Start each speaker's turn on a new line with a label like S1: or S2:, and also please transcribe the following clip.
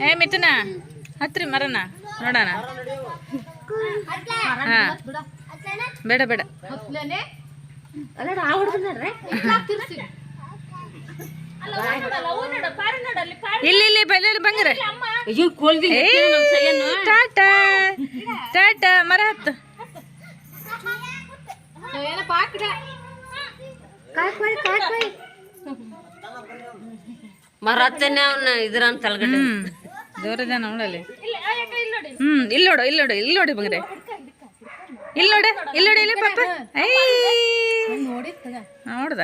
S1: ಏ ಮಿಥುನ ಹತ್ರಿ ಮರನ ನೋಡೋಣ. ಹಾ ಬೇಡ ಬೇಡ ಇಲ್ಲಿ ಇಲ್ಲಿ ಬೈಲಿ ಬಂಗ್ರೆ ಟಾಟಾ ಟಾಟಾ ಮರ ಹತ್ತು
S2: ಮರ ಹತ್ತೇನೆ ಅವನ್ನ ಇದ್ರಂತ ತಳಗಡೆ
S1: ಜೋರ ಜನ ಅವಳಲ್ಲಿ. ಇಲ್ಲಿ ನೋಡು ಇಲ್ಲಿ ನೋಡಿ ಇಲ್ಲಿ ನೋಡಿ ಬಂಗ್ರೆ ಇಲ್ಲಿ ನೋಡ ಇಲ್ಲಿ ನೋಡಿ ಇಲ್ಲಿ ಪಾಪ ನೋಡ್ದ